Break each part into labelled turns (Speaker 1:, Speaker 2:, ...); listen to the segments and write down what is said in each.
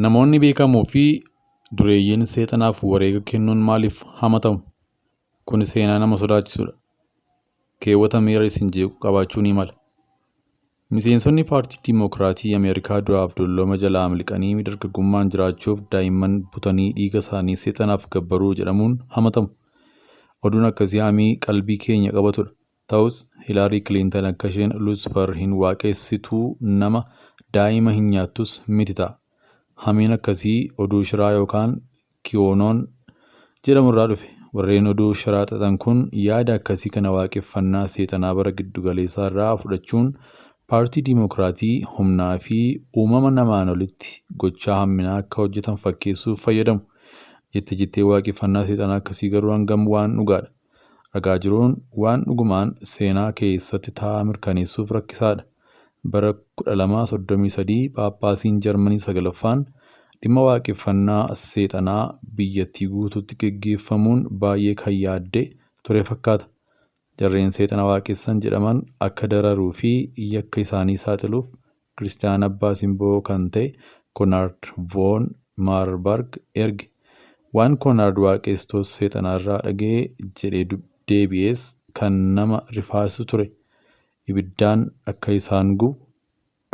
Speaker 1: Namoonni beekamoo fi dureeyyiin seexanaaf wareega kennuun maaliif hamatamu? Kun seenaa nama sodaachisudha. Keewwata miira isin jeequ qabaachuu ni mala. Miseensonni paartii Dimookiraatii Ameerikaa duraaf dulloma jalaa miliqanii dargaggummaan jiraachuuf daa'imman butanii dhiiga isaanii seexanaaf gabbaruu jedhamuun hamatamu. Oduun akkasii hamii qalbii keenya qabatudha. Ta'us Hilaarii Kiliintan akka isheen Luusfer hin waaqessituu nama daa'ima hin nyaattus miti ta'a. Hamiin akkasii oduu shiraa yookaan kiyoonoon jedhamu irraa dhufe. Warreen oduu shiraa xaxan kun yaada akkasii kana waaqeffannaa seexanaa bara giddugaleessaa irraa fudhachuun paartii Dimookiraatii humnaa fi uumama namaan olitti gochaa hamminaa akka hojjetan fakkeessuuf fayyadamu. Jettee waaqeffannaa seexanaa akkasii garuu hangam waan dhugaadha. Ragaa jiruun waan dhugumaan seenaa keessatti taa'aa mirkaneessuuf rakkisaadha. Bara 1233 Paappaasiin Jarmanii 9ffaan dhimma waaqeffannaa seexanaa biyyattii guutuutti geggeeffamuun baay'ee kan yaadde ture fakkaata. Jarreen seexana waaqessan jedhaman akka dararuu fi yakka isaanii saaxiluuf Kiristiyaan abbaa simboo kan ta'e Koonraad voon Maarbarg erge. Waan Koonraad waaqessoota seexanaarraa dhaga'e jedhee deebi'es kan nama rifaasu ture. Ibiddaan akka isaan gubu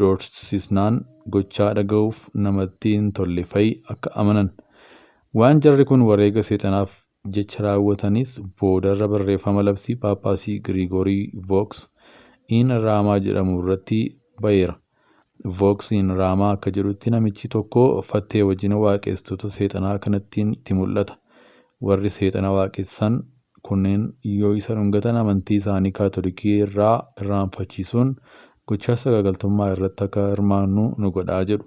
Speaker 1: doorsisnaan gochaa dhaga'uuf namatti hin tolle fa'i akka amanan. Waan jarri kun wareega seexanaaf jecha raawwatanis boodarra barreeffama labsii Paappaasii Giriigoorii Vooks in Raamaa jedhamu irratti ba'eera. Vooks in Raamaa akka jedhutti namichi tokko fattee wajjin waaqessoota seexanaa kanattiin itti mul'ata. Warri seexana waaqessan kunneen yoo isa dhungatan amantii isaanii kaatolikii irraa irraanfachiisuun gochaa sagaagaltummaa irratti akka hirmaannu nu godhaa jedhu.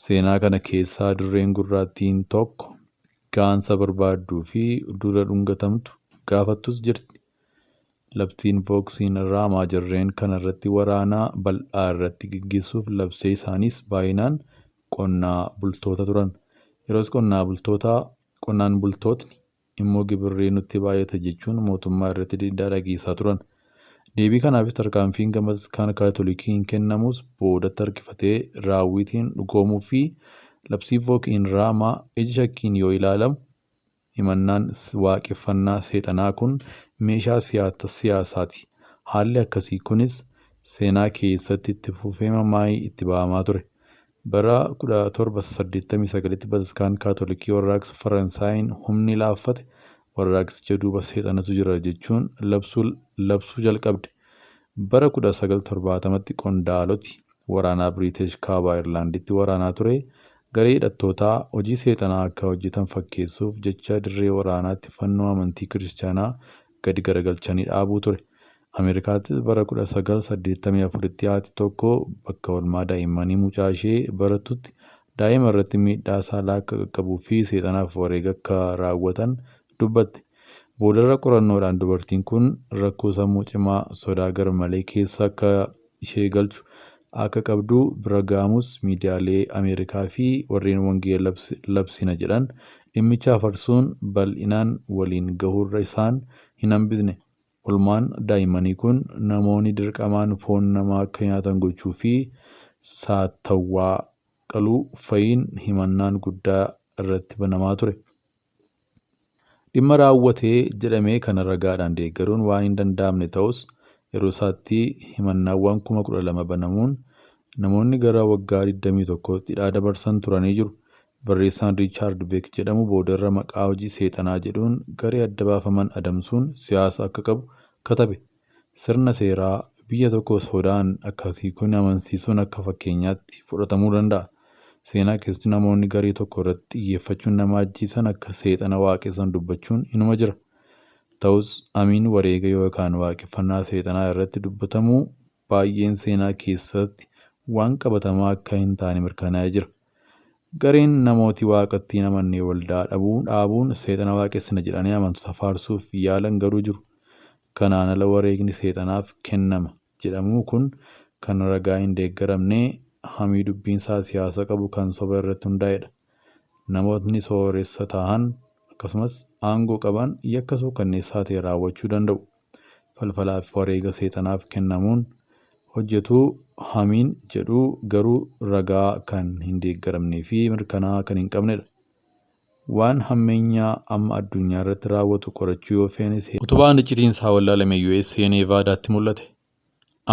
Speaker 1: Seenaa kana keessaa durreen gurraattiin tokko gaansa barbaadduu fi dura dhungatamtu gaafattus jirti. Labsiin Vooksiin Raamaa jarreen kana irratti waraanaa bal'aa irratti gaggeessuuf labsee isaanis baay'inaan qonnaa bultoota turan. Yeroos qonnaan bultootni immoo gibirri nutti baay'ata jechuun mootummaa irratti diddaa dhageessaa turan. Deebii kanaafis tarkaanfiin gama kan kaatolikiin kennamus boodatti harkifatee raawwitiin dhugoomuu fi labsii Vooksiin Raamaa ija shakkiin yoo ilaalamu himannaan waaqeffannaa seexanaa kun meeshaa siyaasaati. Haalli akkasii kunis seenaa keessatti itti fufee mammaayii itti ba'amaa ture. Bara 1789tti Batiskaan Kaatolikii warraaqsa Faransaayiin humni laaffate warraaqsicha duuba seexanatu jira jechuun labsuu jalqabde. Bara 1970tti qondaaloti waraanaa Biriitish kaaba Ayirlaanditti waraanaa ture. Garee hidhattootaa hojii seexanaa akka hojjetan fakkeessuuf jecha dirree waraanaatti fannoo amantii kiristaanaa gadi garagalchanii dhaabuu ture. Ameerikaattis bara 1984tti haati tokko bakka oolmaa daa'immanii mucaa ishee barattutti daa'ima irratti miidhaa saalaa akka qaqqabuu fi seexanaaf wareega akka raawwatan dubbatte. Boodarra qorannoodhaan dubartiin kun rakkoo sammuu cimaa sodaa garmalee keessa akka ishee galchu akka qabdu bira ga'amus miidiyaalee Ameerikaa fi warreen wangeela labsina jedhan dhimmicha farsuun bal'inaan waliin gahuurra isaan hin hambisne. Oolmaan daa'immanii kun namoonni dirqamaan foon namaa akka nyaatan gochuu fi saatawwaa qaluu fa'iin himannaan guddaa irratti banamaa ture. Dhimma raawwatee jedhamee kana ragaadhaan deeggaruun waan hin danda'amne ta'us yeroo isaatti himannaawwan 12,000 banamuun namoonni gara waggaa 21tti hidhaa dabarsan turanii jiru. Barreessaan Riichaard Beek jedhamu boodarra maqaa hojii seexanaa jedhuun garee adda baafaman adamsuun siyaasa akka qabu katabe. Sirna seeraa biyya tokko sodaan akkasii kun amansiisuun akka fakkeenyaatti fudhatamuu danda'a. Seenaa keessatti namoonni garee tokko irratti xiyyeeffachuun nama ajjeesan akka seexana waaqessan dubbachuun inuma jira. Ta'us hamiin wareega yookaan waaqeffannaa seexanaa irratti dubbatamu baay'een seenaa keessatti waan qabatamaa akka hin taane mirkanaa'ee jira. Gareen namooti waaqatti hin amannee waldaa dhaabuun seexana waaqessina jedhanii amantoota faarsuuf yaalan garuu jiru. Kanaan ala wareegni seexanaaf kennama jedhamu kun kan ragaa hin deeggaramne hamii dubbiinsaa siyaasa qabu kan soba irratti hundaa'edha. Namootni sooressa ta'an akkasumas aangoo qaban yakka suukanneessaa ta'e raawwachuu danda'u. Falfalaaf wareega seexanaaf kennamuun hojjetu hamiin jedhu garuu ragaa kan hin deeggaramnee fi mirkanaa kan hin qabnedha. Waan hammeenyaa amma addunyaa irratti raawwatu qorachuu yoo feenes utubaan iccitiinsaa wallaalame USA Nevaadaatti mul'ate.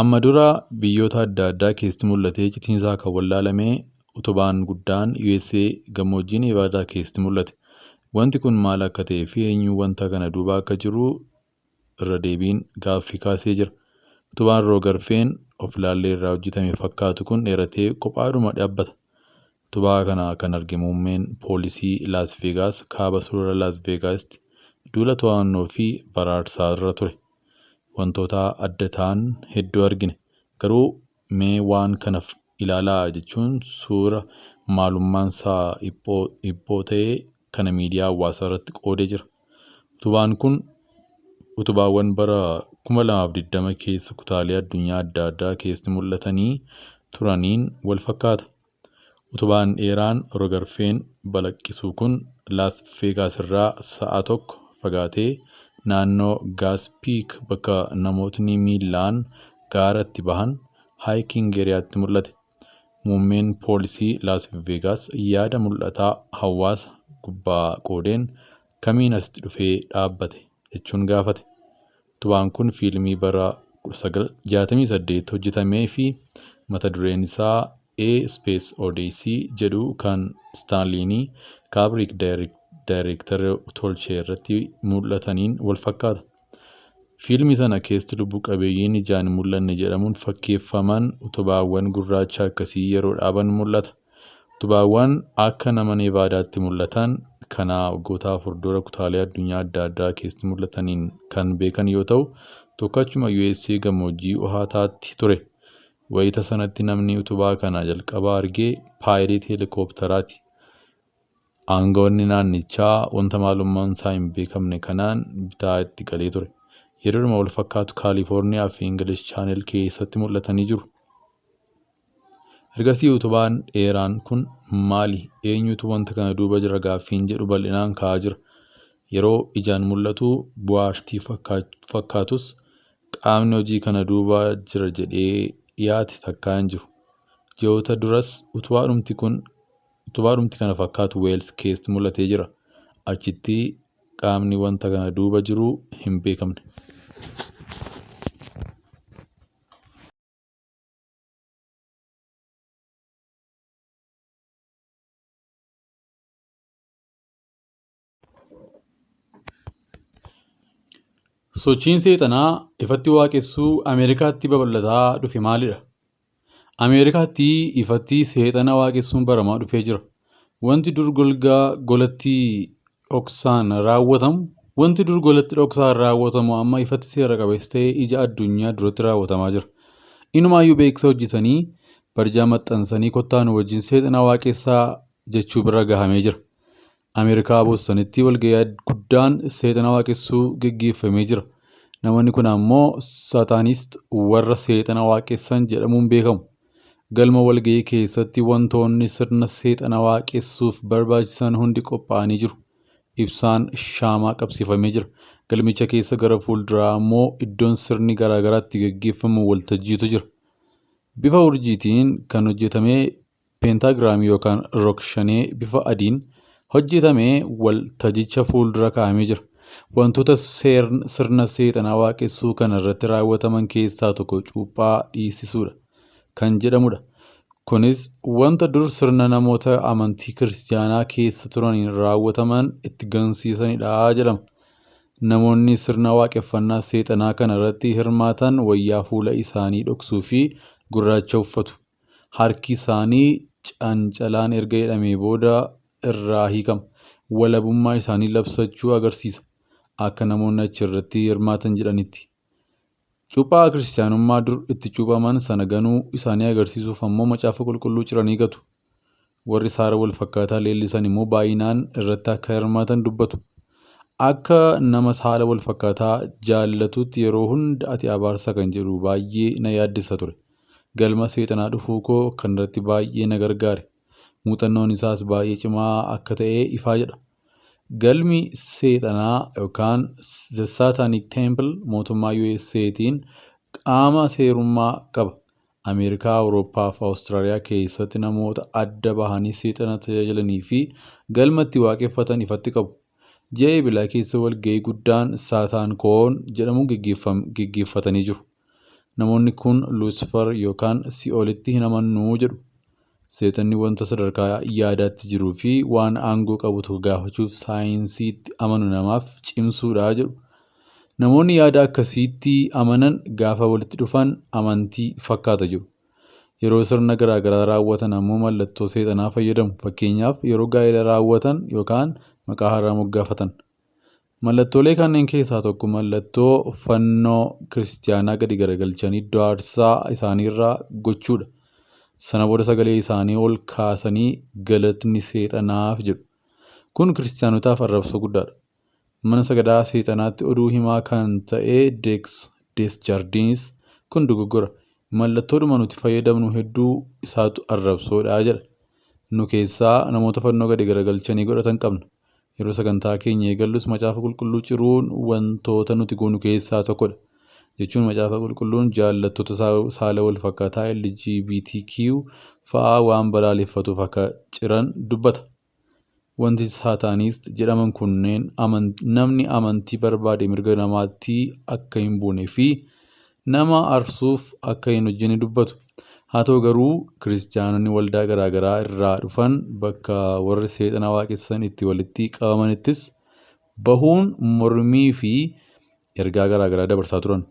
Speaker 1: Amma dura biyyoota adda addaa keessatti mul'ate iccitiinsaa kan wallaalame utubaan guddaan USA gammoojjii Nevaadaa keessatti mul'ate. Wanti kun maal akka ta'ee fi eenyuun wanta kana duuba akka jiru irra deebiin gaaffii kaasee jira. Utubaan roogarfeen of ilaallee irraa hojjetame fakkaatu kun dheeratee kophaadhuma dhaabbata. Utubaa kana kan arge muummeen poolisii Las Vegas kaaba sulula Las Vegastti duula to'annoo fi baraarsaa irra ture. Wantoota adda ta'an hedduu argine. Garuu mee waan kanaaf ilaalaa jechuun suura maalummaansaa dhiphoo ta'ee kana miidiyaa hawaasaa irratti qoodee jira. Utubaan kun utubaawwan bara 2020 keessa kutaalee addunyaa adda addaa keessatti mul'atanii turaniin wal fakkaata. Utubaan dheeraan roogarfeen balaqqisuu kun Las Vegas irraa sa'a tokko fagaatee naannoo Gas Peak bakka namootni miilaan gaaratti bahan haayiking eeriyaatti mul'ate. Muummeen poolisii Las Vegas yaada mul'ataa hawaasa gubbaa qoodeen kamiin asitti dhufee dhaabbate jechuun gaafate. Utubaan kun fiilmii bara 1968 hojjetamee fi mata dureen isaa A Space Odyssey jedhu kan Staanlii Kubrick daayireektara tolchee irratti mul'ataniin wal fakkaata. Fiilmii sana keessatti lubbu qabeeyyiin ijaan hin mul'anne jedhamuun fakkeeffaman utubaawwan gurraacha akkasii yeroo dhaaban mul'ata. Utubaawwan akka nama Nevaadaatti mul'atan kana waggoota 4 dura kutaalee addunyaa adda addaa keessatti mul'ataniin kan beekan yoo ta'u, tokkachuma USA gammoojjii Ohaataatti ture. Wayita sanatti namni utubaa kana jalqabaa argee paayileetii heelikooptaraati. Aangawoonni naannichaa wanta maalummaan isaa hin beekamne kanaan bitaa itti galee ture. Yeroodhuma wal fakkaatu Kaalifoorniyaa fi Ingilish Chaanel keessatti mul'atanii jiru. Ergasii utubaan dheeraan kun maali? Eenyutu wanta kana duuba jira gaaffiin jedhu bal'inaan ka'aa jira. Yeroo ijaan mul'atu bu'aa aartii fakkaatus qaamni hojii kana duuba jira jedhee dhiyaate takkaa hin jiru. Ji'oota duras utubaadhumti kana fakkaatu Weels keessatti mul'atee jira. Achitti qaamni wanta kana duuba jiru hin beekamne. Sochiin seexanaa ifatti waaqessuu Ameerikaatti babal'ataa dhufe maalidha? Ameerikaatti ifatti seexana waaqessuun baramaa dhufee jira. Wanti dur golatti dhoksaan raawwatamu amma ifatti seera qabeessa ta'ee ija addunyaa duratti raawwatamaa jira. Inumaayyuu beeksisa hojjetanii barjaa maxxansanii kottaa nu wajjin seexana waaqessaa jechuu bira gahamee jira. Ameerikaa Boostonitti walgahii guddaan seexana waaqessuu gaggeeffamee jira. Namoonni kun ammoo saataanist warra seexana waaqessan jedhamuun beekamu. Galma walgahii keessatti wantoonni sirna seexana waaqessuuf barbaachisan hundi qophaa'anii jiru. Ibsaan shaamaa qabsiifamee jira. Galmicha keessa gara fuulduraa ammoo iddoon sirni garaagaraatti gaggeeffamu waltajjiitu jira. Bifa urjiitiin kan hojjetame peentaagiraamii yookaan rog-shanee bifa adiin hojjetamee waltajjicha fuuldura kaa'amee jira. Wantoota sirna seexanaa waaqessuu kana irratti raawwataman keessaa tokko cuuphaa dhiisisuudha kan jedhamudha. Kunis wanta dur sirna namoota amantii kiristaanaa keessa turaniin raawwataman itti gansiisanidha jedhama. Namoonni sirna waaqeffannaa seexanaa kana irratti hirmaatan wayyaa fuula isaanii dhoksuu fi gurraacha uffatu. Harki isaanii cancalaan erga hidhamee booda irraa hiikama. Walabummaa isaanii labsachuu agarsiisa. Akka namoonni achirratti hirmaatan jedhanitti. Cuuphaa kiristaanummaa dur itti cuuphaman sana ganuu isaanii agarsiisuuf ammoo macaafa qulqulluu ciranii gatu. Warri saara wal fakkaataa leellisan immoo baay'inaan irratti akka hirmaatan dubbatu. Akka nama saala wal fakkaataa jaallatutti yeroo hunda ati abaarsa kan jedhu baay'ee na yaaddessa ture. Galma seexanaa dhufuu koo kanarratti baay'ee na gargaare. Muuxannoon isaas baay'ee cimaa akka ta'e ifaa jedha. Galmi seexanaa yookaan The Satanic Temple mootummaa USA'tiin qaama seerummaa qaba. Ameerikaa, Awurooppaa fi Awustiraaliyaa keessatti namoota adda bahanii seexana tajaajilanii fi galma itti waaqeffatan ifatti qabu. Ji'a eebilaa keessa walgahii guddaan Saataankoon jedhamuun gaggeeffatanii jiru. Namoonni kun Lucifer yookaan Si'oolitti hin amannu jedhu. Seexanni wanta sadarkaa yaadaatti jiruu fi waan aangoo qabu tokko gaafachuuf saayinsiitti amanu namaaf cimsuudha jedhu. Namoonni yaada akkasiitti amanan gaafa walitti dhufan amantii fakkaata jiru. Yeroo sirna garaagaraa raawwatan ammoo mallattoo seexanaa fayyadamu. Fakkeenyaaf yeroo gaa'ela raawwatan yookaan maqaa haaraa moggaafatan. Mallattoolee kanneen keessaa tokko mallattoo fannoo kiristaanaa gadi garagalchanii iddoo aarsaa isaaniirraa gochuudha. Sana booda sagalee isaanii ol kaasanii galatni seexanaaf jedhu. Kun kiristaanotaaf arrabsoo guddaadha. Mana sagadaa seexanaatti oduu himaa kan ta'e Desjardins kun dogoggora. Mallattoodhuma nuti fayyadamnu hedduu isaatu arrabsoodha jedha. Nu keessaa namoota fannoo gadi garagalchanii godhatan qabna. Yeroo sagantaa keenya eegallus macaafa qulqulluu ciruun wantoota nuti goonu keessaa tokkodha. Jechuun macaafa qulqulluun jaallattoota saala wal fakkaataa LGBTQ fa'aa waan balaaleffatuuf akka ciran dubbata. Wanti saataaniist jedhaman kunneen namni amantii barbaade mirga namaatti akka hin buunee fi nama arsuuf akka hin hojjenne dubbatu. Haa ta'u garuu kiristaanonni waldaa garaagaraa irraa dhufan bakka warri seexana waaqessan itti walitti qabamanittis bahuun mormii fi ergaa garaagaraa dabarsaa turan.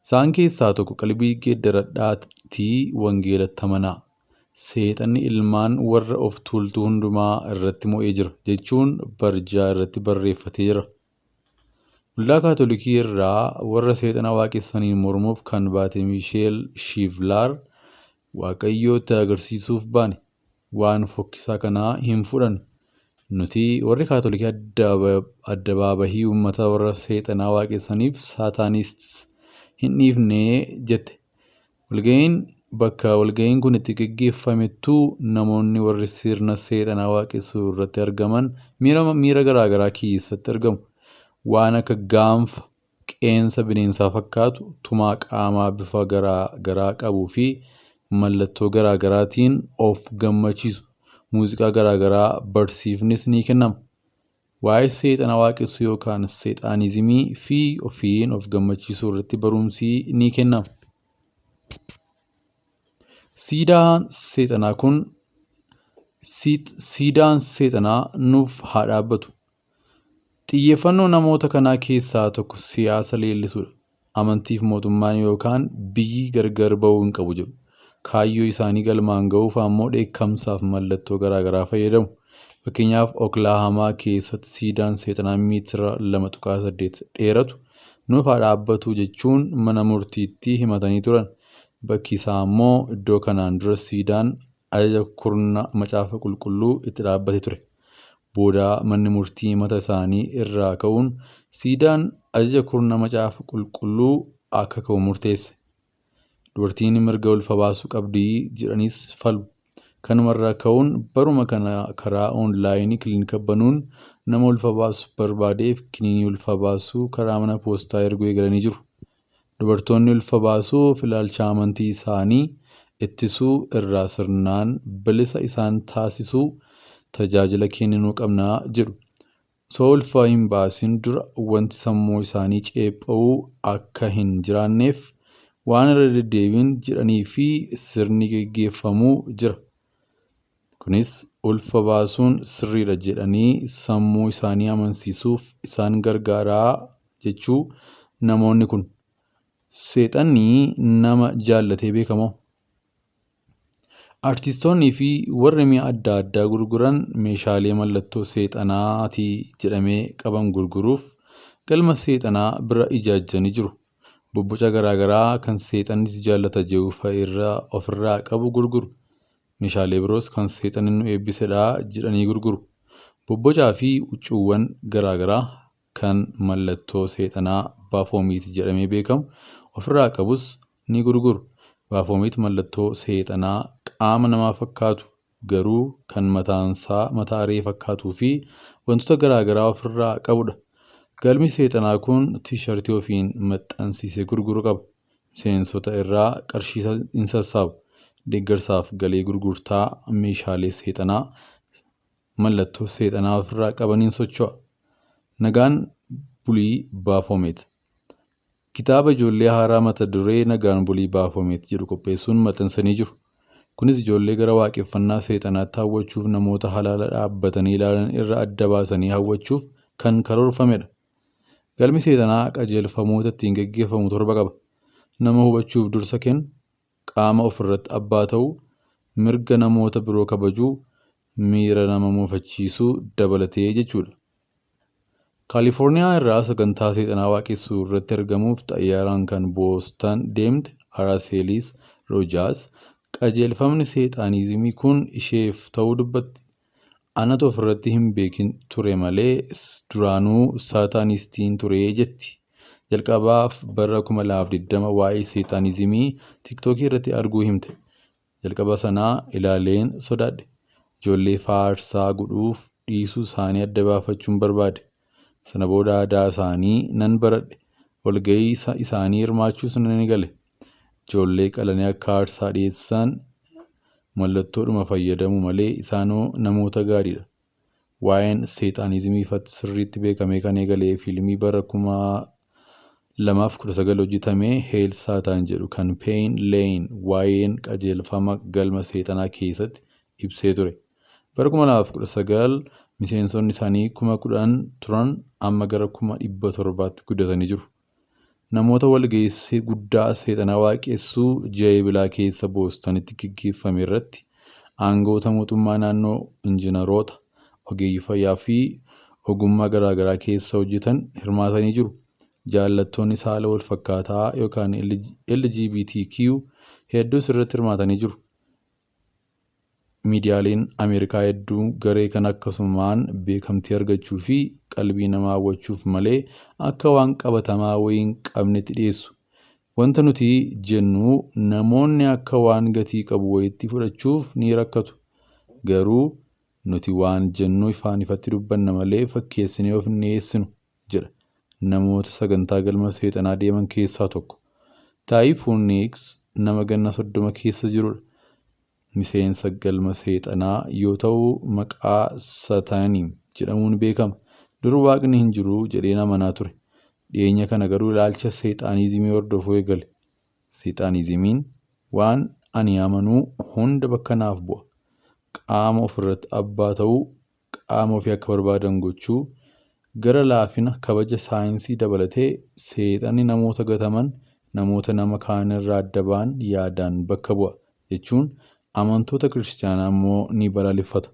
Speaker 1: Isaan keessaa tokko qalbii geeddaradhaatii wangeelatti amanaa. Seexanni ilmaan warra of tuultuu hundumaa irratti mo'ee jira jechuun barjaa irratti barreeffatee jira. Waldaa Kaatolikii irraa warra seexana waaqessaniin mormuuf kan baate Miisheel Shiivlaar Waaqayyootti agarsiisuuf baane waan fokkisaa kanaa hin fudhanne. Nuti warri Kaatolikii addabaabahii uummata warra seexanaa waaqessaniif saataanists hin dhiifnee jette. Bakka walga'iin kun itti gaggeeffamettuu namoonni warri sirna seexanaa waaqessuu irratti argaman miira garaagaraa keessatti argamu. Waan akka gaanfa qeensa bineensaa fakkaatu tumaa qaamaa bifa garaagaraa qabuu fi mallattoo garaagaraatiin of gammachiisu. Muuziqaa garaagaraa barsiifnis ni kennama. Waa'ee seexana waaqessuu yookaan seexaanizimii fi ofiin of gammachiisuu irratti barumsi ni kennama. Siidaan seexanaa nuuf haa dhaabbatu. Xiyyeeffannoo namoota kanaa keessaa tokko siyaasa leellisuudha. Amantiif mootummaan yookaan biyyi gargar ba'uu hin qabu jedhu. Kaayyoo isaanii galmaan ga'uuf ammoo dheekkamsaaf mallattoo garaagaraa fayyadamu. Fakkeenyaaf Oklaahamaa keessatti siidaan seexanaa meetira 2.8 dheeratu nuuf haa dhaabbatu jechuun mana murtiitti himatanii turan. Bakki isaa immoo iddoo kanaan dura siidaan ajaja kurna macaafa qulqulluu itti dhaabbate ture. Booda manni murtii mata isaanii irraa ka'uun siidaan ajaja kurna macaafa qulqulluu akka ka'u murteesse. Dubartiin mirga ulfa baasuu qabdii jedhanis falu. Kanumarraa ka'uun baruma kana karaa oonlaayinii kiliinika banuun nama ulfa baasuu barbaadeef kiniinii ulfa baasuu karaa mana poostaa erguu eegalanii jiru. Dubartoonni ulfa baasuuf ilaalcha amantii isaanii ittisuu irraa sirnaan bilisa isaan taasisuu tajaajila kenninuu qabnaa jedhu. Osoo ulfa hin baasin dura wanti sammuu isaanii ceepha'uu akka hin jiraanneef waan irra deddeebiin jedhanii fi sirni gaggeeffamuu jira. Kunis ulfa baasuun sirriidha jedhanii sammuu isaanii amansiisuuf isaan gargaaraa jechuu namoonni kun. Seexanni nama jaallatee beekamoo. Artistoonnii fi warri mi'a adda addaa gurguran meeshaalee mallattoo seexanaatii jedhamee qaban gurguruuf galma seexanaa bira ijaajjanii jiru. Bobboca garaagaraa kan seexannis jaallata jedhu ofirraa qabu gurguru. Meeshaalee biroos kan seexanni nu eebbisedha jedhanii gurguru. Bobbocaa fi huccuuwwan garaagaraa kan mallattoo seexanaa baafoomiiti jedhamee beekamu ofirraa qabus ni gurguru. Baafoomiit mallattoo seexanaa qaama namaa fakkaatu garuu kan mataansaa mataa re'ee fakkaatuu fi wantoota garaagaraa ofirraa qabudha. Galmi seexanaa kun tiishartii ofiin maxxansiisee gurguru qaba. miseensota irraa qarshii hin sassaabu. Deeggarsaaf galii gurgurtaa meeshaalee seexanaa mallattoo seexanaa ofirraa qabaniin socho'a. Nagaan bulii Baafomet. Kitaaba ijoollee haaraa mata duree Nagaan bulii Baafomet jedhu qopheessuun maxxansanii jiru. Kunis ijoollee gara waaqeffannaa seexanaatti hawwachuuf namoota halaala dhaabbatanii ilaalan irra adda baasanii hawwachuuf kan karoorfamedha. Galmi seexanaa qajeelfamoota ittiin gaggeeffamu 7 qaba. Nama hubachuuf dursa kennu, qaama ofirratti abbaa ta'uu, mirga namoota biroo kabajuu, miira nama muufachiisuu dabalatee jechuudha. Kaalifoorniyaa irraa sagantaa seexanaa waaqessuu irratti argamuuf xayyaaraan kan Boostan deemte Araaseelis Roojaas qajeelfamni seexaanizimii kun isheef ta'uu dubbatti. Anatu ofirratti hin beekin ture malee duraanuu saataanistiin ture jetti. Jalqabaaf bara 2020 waa'ee seexaanizimii tiktookii irratti arguu himte. Jalqaba sanaa ilaaleen sodaadhe. Ijoollee faarsaa godhuuf dhiisuu isaanii adda baafachuun barbaade. Sana booda aadaa isaanii nan baradhe. Walgahii isaanii hirmaachuus nan gale. Ijoollee qalanii akka aarsaa dhiyeessan mallattoodhuma fayyadamu malee isaanoo namoota gaariidha. Waa'een seexaanizimii ifatti sirriitti beekamee kan eegalee fiilmii bara 2019 hojjetamee Heel Saataan jedhu kan Pain Lane waa'een qajeelfama galma seexanaa keessatti ibsee ture. Bara 2019 miseensonni isaanii 10,000 turan amma gara 700,000tti guddatanii jiru. Namoota walgeessii guddaa seexanaa waaqessuu Jeebilaa keessa Boostanitti gaggeeffame irratti aangoota mootummaa naannoo, injiinaroota, ogeeyyii fayyaa fi ogummaa garaagaraa keessa hojjetan hirmaatanii jiru. Jaallattoonni saala wal fakkaataa yookaan LGBTQ hedduus irratti hirmaatanii jiru. Miidiyaaleen Ameerikaa hedduu garee kan akkasumaan beekamtii argachuu fi qalbii namaa hawwachuuf malee akka waan qabatamaa wayii hin qabnetti dhiyeessu. Wanta nuti jennu namoonni akka waan gatii qabu wayiitti fudhachuuf ni rakkatu. Garuu nuti waan jennu ifaan ifatti dubbanna malee fakkeessinee of hin dhiyeessinu jedha namoota sagantaa galma seexanaa deeman keessaa tokko. Taayifuuniks nama ganna 30 keessa jirudha. Miseensa galma seexanaa yoo ta'u maqaa Saataaniim jedhamuun beekama. Dur waaqni hin jiru jedhee amanaa ture. Dhiyeenya kana garuu ilaalcha seexaanizimii hordofuu eegale. Seexaanizimiin waan ani amanuu hunda bakka naaf bu'a. Qaama ofirratti abbaa ta'uu, qaama ofii akka barbaadan gochuu, gara laafina kabaja saayinsii dabalatee seexanni namoota gataman, namoota nama kaan irraa adda ba'an yaadaan bakka bu'a jechuun amantoota kiristaanaa immoo ni balaaleffata.